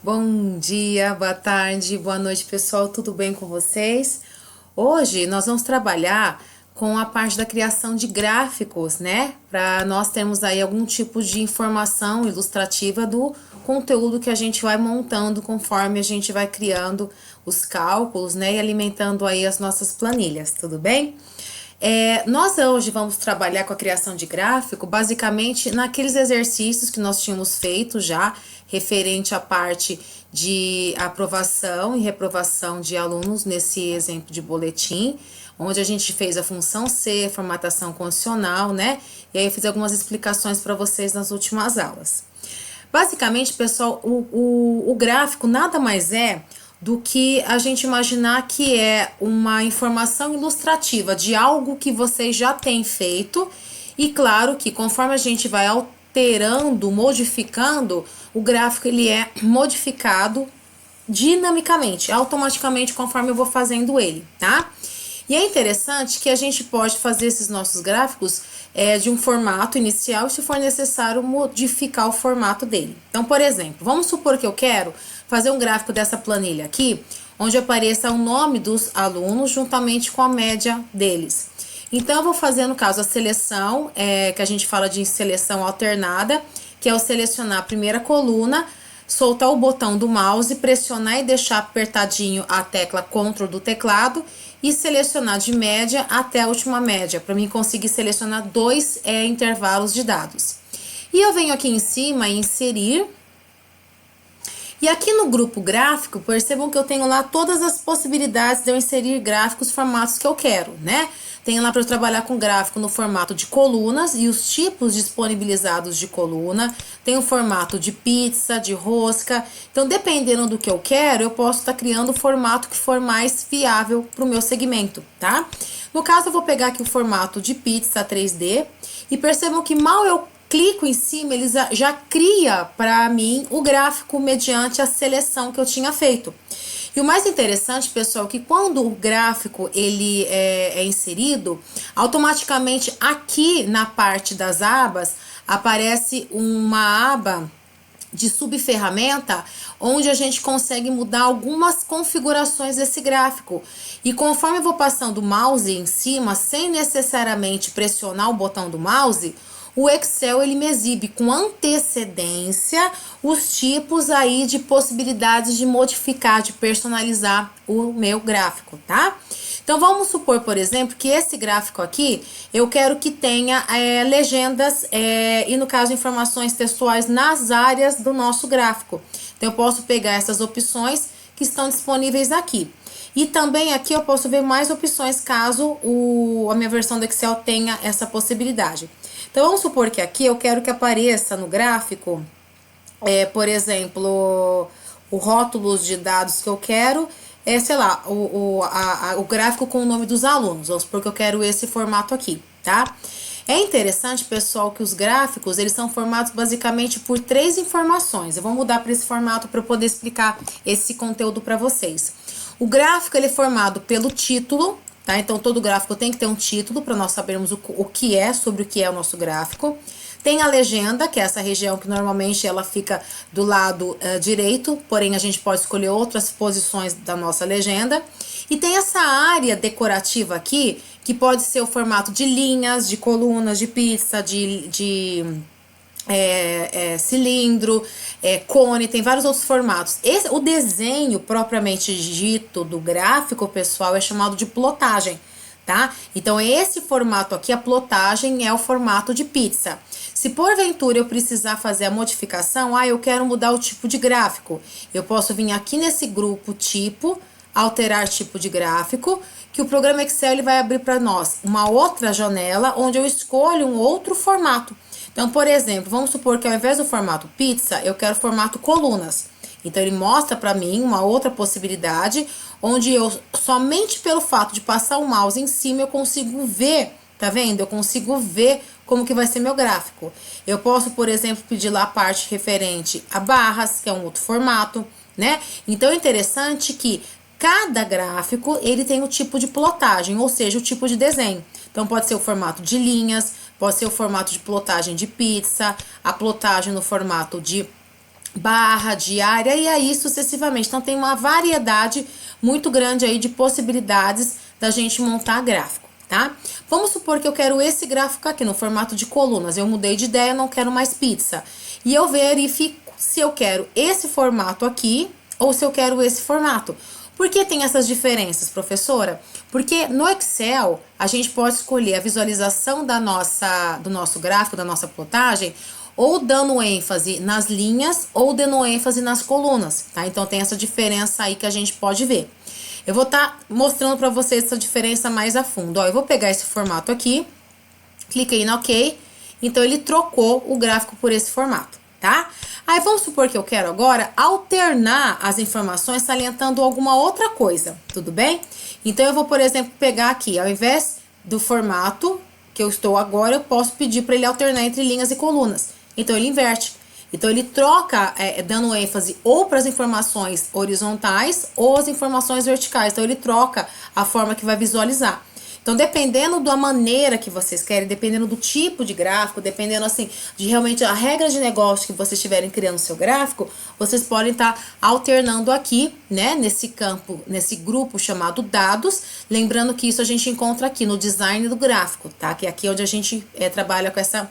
Bom dia, boa tarde, boa noite, pessoal. Tudo bem com vocês? Hoje nós vamos trabalhar com a parte da criação de gráficos, né? Para nós termos aí algum tipo de informação ilustrativa do conteúdo que a gente vai montando conforme a gente vai criando os cálculos, né? E alimentando aí as nossas planilhas, tudo bem? Nós hoje vamos trabalhar com a criação de gráfico, basicamente naqueles exercícios que nós tínhamos feito já, referente à parte de aprovação e reprovação de alunos, nesse exemplo de boletim, onde a gente fez a função C, formatação condicional, né? E aí eu fiz algumas explicações para vocês nas últimas aulas. Basicamente, pessoal, o gráfico nada mais é do que a gente imaginar que é uma informação ilustrativa de algo que vocês já têm feito. E claro que conforme a gente vai alterando, modificando, o gráfico ele é modificado dinamicamente, automaticamente conforme eu vou fazendo ele, tá? E é interessante que a gente pode fazer esses nossos gráficos de um formato inicial e, se for necessário, modificar o formato dele. Então, por exemplo, vamos supor que eu quero fazer um gráfico dessa planilha aqui, onde apareça o nome dos alunos juntamente com a média deles. Então, eu vou fazer, no caso, a seleção, que a gente fala de seleção alternada, que é o selecionar a primeira coluna, soltar o botão do mouse, pressionar e deixar apertadinho a tecla Ctrl do teclado e selecionar de média até a última média, para mim conseguir selecionar dois intervalos de dados. E eu venho aqui em cima e inserir. E aqui no grupo gráfico, percebam que eu tenho lá todas as possibilidades de eu inserir gráficos, formatos que eu quero, né? Tenho lá para eu trabalhar com gráfico no formato de colunas e os tipos disponibilizados de coluna. Tem o formato de pizza, de rosca. Então, dependendo do que eu quero, eu posso estar criando o formato que for mais viável para o meu segmento, tá? No caso, eu vou pegar aqui o formato de pizza 3D e percebam que mal eu clico em cima, ele já cria para mim o gráfico mediante a seleção que eu tinha feito. E o mais interessante, pessoal, é que quando o gráfico ele é inserido, automaticamente aqui na parte das abas aparece uma aba de subferramenta, onde a gente consegue mudar algumas configurações desse gráfico. E conforme eu vou passando o mouse em cima, sem necessariamente pressionar o botão do mouse, o Excel ele me exibe com antecedência os tipos aí de possibilidades de modificar, de personalizar o meu gráfico, tá? Então vamos supor, por exemplo, que esse gráfico aqui eu quero que tenha legendas e, no caso, informações textuais nas áreas do nosso gráfico. Então eu posso pegar essas opções que estão disponíveis aqui. E também aqui eu posso ver mais opções caso a minha versão do Excel tenha essa possibilidade. Então vamos supor que aqui eu quero que apareça no gráfico, por exemplo, o rótulos de dados que eu quero, sei lá, o gráfico com o nome dos alunos. Vamos supor que eu quero esse formato aqui, tá? É interessante, pessoal, que os gráficos, eles são formados basicamente por 3 informações. Eu vou mudar para esse formato para eu poder explicar esse conteúdo para vocês. O gráfico, ele é formado pelo título, tá? Então, todo gráfico tem que ter um título para nós sabermos o que é, sobre o que é o nosso gráfico. Tem a legenda, que é essa região que normalmente ela fica do lado direito, porém a gente pode escolher outras posições da nossa legenda. E tem essa área decorativa aqui, que pode ser o formato de linhas, de colunas, de pizza, de cilindro, cone, tem vários outros formatos. O desenho propriamente dito do gráfico, pessoal, é chamado de plotagem, tá? Então, esse formato aqui, a plotagem, é o formato de pizza. Se porventura eu precisar fazer a modificação, eu quero mudar o tipo de gráfico. Eu posso vir aqui nesse grupo tipo, alterar tipo de gráfico, que o programa Excel ele vai abrir para nós uma outra janela, onde eu escolho um outro formato. Então, por exemplo, vamos supor que ao invés do formato pizza, eu quero formato colunas. Então, ele mostra para mim uma outra possibilidade, onde eu, somente pelo fato de passar o mouse em cima, eu consigo ver, tá vendo? Eu consigo ver como que vai ser meu gráfico. Eu posso, por exemplo, pedir lá a parte referente a barras, que é um outro formato, né? Então, é interessante que cada gráfico, ele tem o tipo de plotagem, ou seja, o tipo de desenho. Então, pode ser o formato de linhas, pode ser o formato de plotagem de pizza, a plotagem no formato de barra, diária e aí sucessivamente. Então tem uma variedade muito grande aí de possibilidades da gente montar gráfico, tá? Vamos supor que eu quero esse gráfico aqui no formato de colunas. Eu mudei de ideia, não quero mais pizza. E eu verifico se eu quero esse formato aqui ou se eu quero esse formato. Por que tem essas diferenças, professora? Porque no Excel a gente pode escolher a visualização do nosso gráfico, da nossa plotagem, ou dando ênfase nas linhas ou dando ênfase nas colunas, tá? Então tem essa diferença aí que a gente pode ver. Eu vou estar mostrando para vocês essa diferença mais a fundo. Ó, eu vou pegar esse formato aqui, cliquei no OK, então ele trocou o gráfico por esse formato, tá? Aí vamos supor que eu quero agora alternar as informações salientando alguma outra coisa, tudo bem? Então eu vou, por exemplo, pegar aqui, ao invés do formato que eu estou agora, eu posso pedir para ele alternar entre linhas e colunas. Então ele inverte. Então ele troca, dando ênfase ou para as informações horizontais ou as informações verticais. Então ele troca a forma que vai visualizar. Então, dependendo da maneira que vocês querem, dependendo do tipo de gráfico, dependendo assim de realmente a regra de negócio que vocês estiverem criando no seu gráfico, vocês podem estar alternando aqui, né, nesse campo, nesse grupo chamado dados. Lembrando que isso a gente encontra aqui no design do gráfico, tá? Que é aqui onde a gente trabalha com essa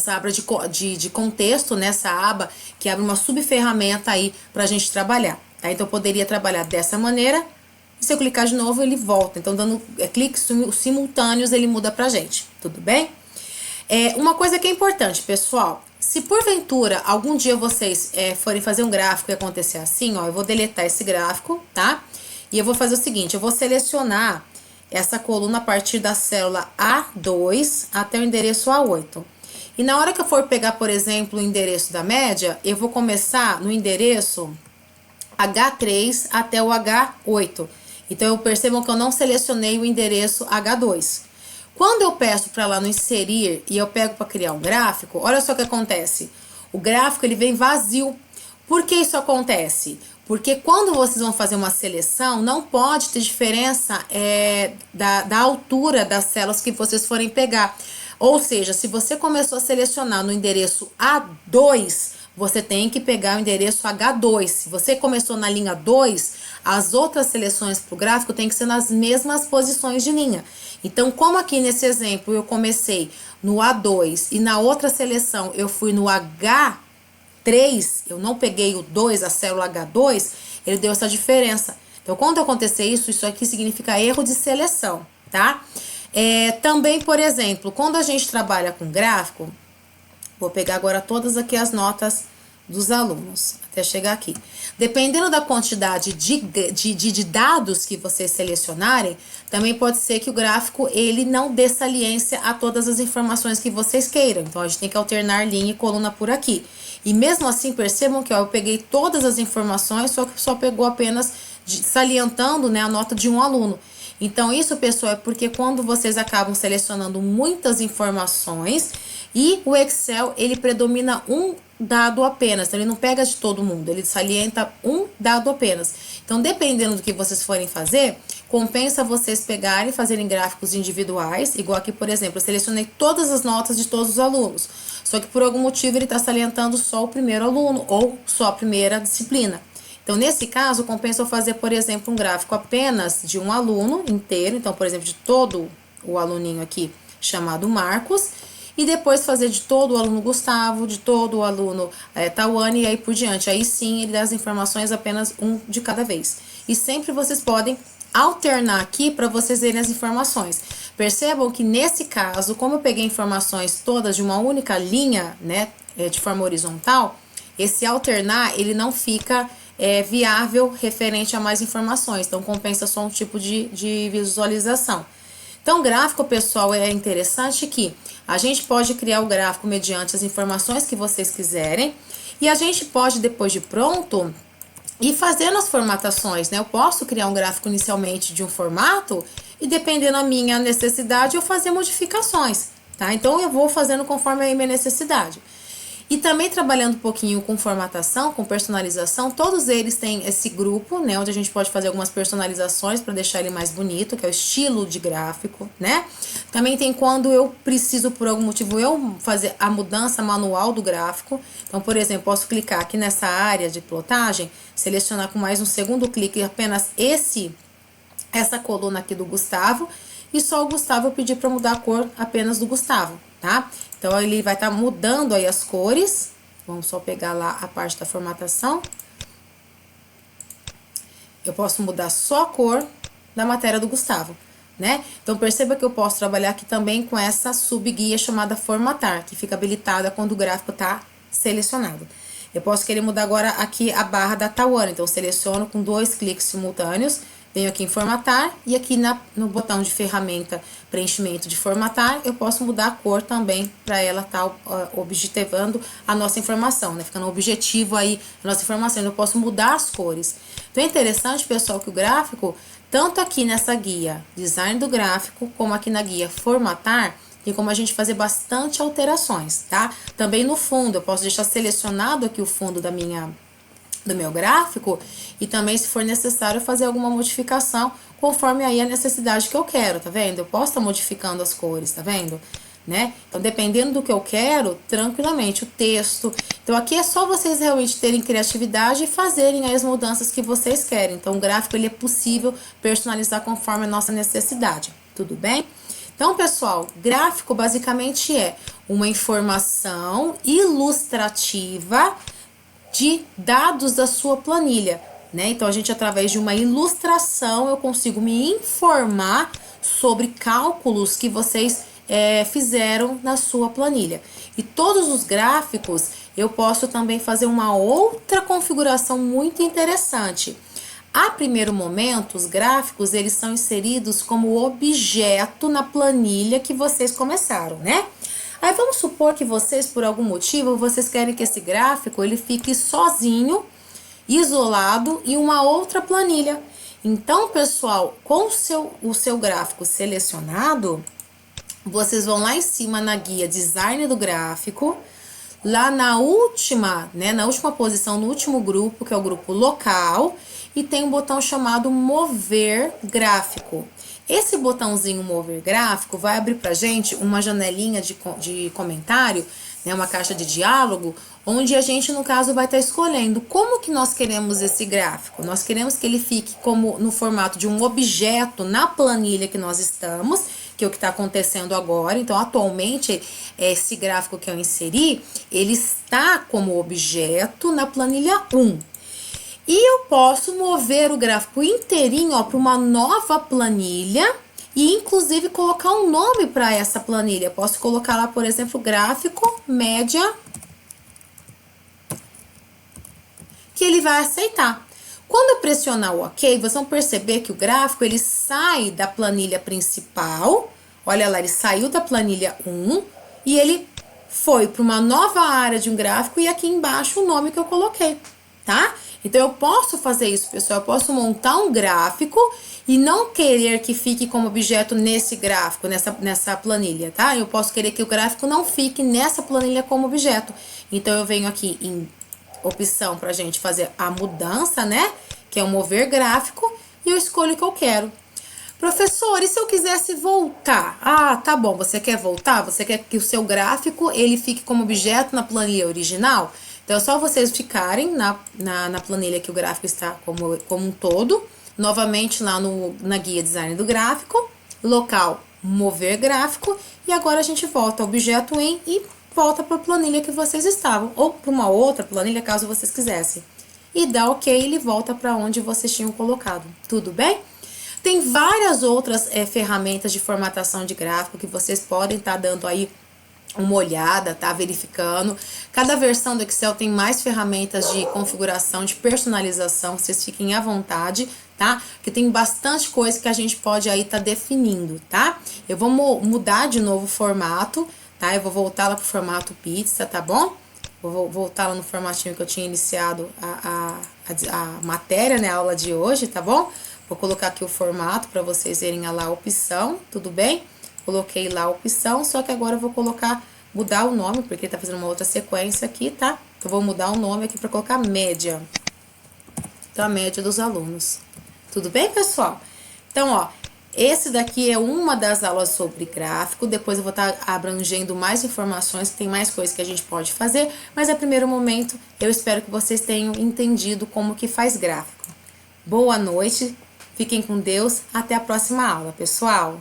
aba de contexto, nessa aba que abre uma subferramenta aí pra gente trabalhar, tá? Então eu poderia trabalhar dessa maneira, e se eu clicar de novo ele volta, então dando cliques simultâneos ele muda pra gente, tudo bem? Uma coisa que é importante, pessoal, se porventura algum dia vocês forem fazer um gráfico e acontecer assim, ó, eu vou deletar esse gráfico, tá? E eu vou fazer o seguinte, eu vou selecionar essa coluna a partir da célula A2 até o endereço A8. E na hora que eu for pegar, por exemplo, o endereço da média, eu vou começar no endereço H3 até o H8. Então, eu percebo que eu não selecionei o endereço H2. Quando eu peço para lá no inserir e eu pego para criar um gráfico, olha só o que acontece. O gráfico ele vem vazio. Por que isso acontece? Porque quando vocês vão fazer uma seleção, não pode ter diferença da altura das células que vocês forem pegar. Ou seja, se você começou a selecionar no endereço A2, você tem que pegar o endereço H2. Se você começou na linha 2, as outras seleções para o gráfico tem que ser nas mesmas posições de linha. Então, como aqui nesse exemplo eu comecei no A2 e na outra seleção eu fui no H3, eu não peguei o 2, a célula H2, ele deu essa diferença. Então, quando acontecer isso, isso aqui significa erro de seleção, tá? Também, por exemplo, quando a gente trabalha com gráfico, vou pegar agora todas aqui as notas dos alunos, até chegar aqui. Dependendo da quantidade de dados que vocês selecionarem, também pode ser que o gráfico ele não dê saliência a todas as informações que vocês queiram. Então, a gente tem que alternar linha e coluna por aqui. E mesmo assim, percebam que ó, eu peguei todas as informações, só que só pegou apenas salientando, né, a nota de um aluno. Então, isso, pessoal, é porque quando vocês acabam selecionando muitas informações e o Excel, ele predomina um dado apenas, então ele não pega de todo mundo, ele salienta um dado apenas. Então, dependendo do que vocês forem fazer, compensa vocês pegarem e fazerem gráficos individuais, igual aqui, por exemplo, eu selecionei todas as notas de todos os alunos, só que por algum motivo ele está salientando só o primeiro aluno ou só a primeira disciplina. Então, nesse caso, compensa eu fazer, por exemplo, um gráfico apenas de um aluno inteiro, então, por exemplo, de todo o aluninho aqui chamado Marcos, e depois fazer de todo o aluno Gustavo, de todo o aluno Tawane e aí por diante. Aí sim, ele dá as informações apenas um de cada vez. E sempre vocês podem alternar aqui para vocês verem as informações. Percebam que nesse caso, como eu peguei informações todas de uma única linha, né, de forma horizontal, esse alternar, ele não fica viável referente a mais informações. Então, compensa só um tipo de visualização. Então, gráfico, pessoal, é interessante que a gente pode criar o gráfico mediante as informações que vocês quiserem e a gente pode, depois de pronto, ir fazendo as formatações, né? Eu posso criar um gráfico inicialmente de um formato e, dependendo da minha necessidade, eu fazer modificações, tá? Então, eu vou fazendo conforme a minha necessidade. E também trabalhando um pouquinho com formatação, com personalização, todos eles têm esse grupo, né, onde a gente pode fazer algumas personalizações para deixar ele mais bonito, que é o estilo de gráfico, né? Também tem quando eu preciso, por algum motivo, eu fazer a mudança manual do gráfico. Então, por exemplo, posso clicar aqui nessa área de plotagem, selecionar com mais um segundo clique apenas essa coluna aqui do Gustavo, e só o Gustavo eu pedi para mudar a cor apenas do Gustavo, tá? Então, ele vai estar mudando aí as cores. Vamos só pegar lá a parte da formatação. Eu posso mudar só a cor da matéria do Gustavo, né? Então, perceba que eu posso trabalhar aqui também com essa subguia chamada formatar, que fica habilitada quando o gráfico tá selecionado. Eu posso querer mudar agora aqui a barra da Tawana, então eu seleciono com 2 cliques simultâneos, venho aqui em formatar e aqui no botão de ferramenta preenchimento de formatar, eu posso mudar a cor também para ela estar objetivando a nossa informação, né? Ficando objetivo aí a nossa informação, eu posso mudar as cores. Então é interessante, pessoal, que o gráfico, tanto aqui nessa guia design do gráfico, como aqui na guia formatar, tem como a gente fazer bastante alterações, tá? Também no fundo, eu posso deixar selecionado aqui o fundo do meu gráfico e também, se for necessário, fazer alguma modificação conforme aí a necessidade que eu quero, tá vendo? Eu posso estar modificando as cores, tá vendo? Né? Então, dependendo do que eu quero, tranquilamente, o texto. Então, aqui é só vocês realmente terem criatividade e fazerem aí as mudanças que vocês querem. Então, o gráfico, ele é possível personalizar conforme a nossa necessidade, tudo bem? Então, pessoal, gráfico basicamente é uma informação ilustrativa de dados da sua planilha, né? Então, a gente, através de uma ilustração, eu consigo me informar sobre cálculos que vocês fizeram na sua planilha. E todos os gráficos, eu posso também fazer uma outra configuração muito interessante. A primeiro momento, os gráficos, eles são inseridos como objeto na planilha que vocês começaram, né? Aí vamos supor que vocês, por algum motivo, vocês querem que esse gráfico ele fique sozinho, isolado em uma outra planilha. Então, pessoal, com o seu gráfico selecionado, vocês vão lá em cima na guia design do gráfico, lá na última, né, na última posição, no último grupo, que é o grupo local, e tem um botão chamado mover gráfico. Esse botãozinho mover gráfico vai abrir pra gente uma janelinha de comentário, né, uma caixa de diálogo, onde a gente, no caso, vai estar escolhendo como que nós queremos esse gráfico. Nós queremos que ele fique como no formato de um objeto na planilha que nós estamos, que é o que está acontecendo agora. Então, atualmente, esse gráfico que eu inseri, ele está como objeto na planilha 1. E eu posso mover o gráfico inteirinho para uma nova planilha e, inclusive, colocar um nome para essa planilha. Posso colocar lá, por exemplo, gráfico média, que ele vai aceitar. Quando eu pressionar o OK, vocês vão perceber que o gráfico ele sai da planilha principal. Olha lá, ele saiu da planilha 1 e ele foi para uma nova área de um gráfico e aqui embaixo o nome que eu coloquei, tá? Então, eu posso fazer isso, pessoal. Eu posso montar um gráfico e não querer que fique como objeto nesse gráfico, nessa planilha, tá? Eu posso querer que o gráfico não fique nessa planilha como objeto. Então, eu venho aqui em opção pra gente fazer a mudança, né? Que é o mover gráfico, e eu escolho o que eu quero. Professor, e se eu quisesse voltar? Ah, tá bom, você quer voltar? Você quer que o seu gráfico, ele fique como objeto na planilha original? Então, é só vocês ficarem na planilha que o gráfico está como um todo. Novamente, lá na guia design do gráfico. Local, mover gráfico. E agora a gente volta ao objeto em e volta para a planilha que vocês estavam. Ou para uma outra planilha, caso vocês quisessem. E dá OK, ele volta para onde vocês tinham colocado. Tudo bem? Tem várias outras ferramentas de formatação de gráfico que vocês podem estar dando aí uma olhada, tá? Verificando. Cada versão do Excel tem mais ferramentas de configuração, de personalização, vocês fiquem à vontade, tá? Porque tem bastante coisa que a gente pode aí tá definindo, tá? Eu vou mudar de novo o formato, tá? Eu vou voltar lá pro formato pizza, tá bom? Vou voltar lá no formatinho que eu tinha iniciado a matéria, né? A aula de hoje, tá bom? Vou colocar aqui o formato para vocês verem lá a opção, tudo bem? Coloquei lá a opção, só que agora eu vou colocar mudar o nome, porque tá fazendo uma outra sequência aqui, tá? Eu vou mudar o nome aqui para colocar média. Então, a média dos alunos. Tudo bem, pessoal? Então, ó, esse daqui é uma das aulas sobre gráfico. Depois eu vou estar abrangendo mais informações, que tem mais coisas que a gente pode fazer. Mas, a primeiro momento, eu espero que vocês tenham entendido como que faz gráfico. Boa noite, fiquem com Deus, até a próxima aula, pessoal!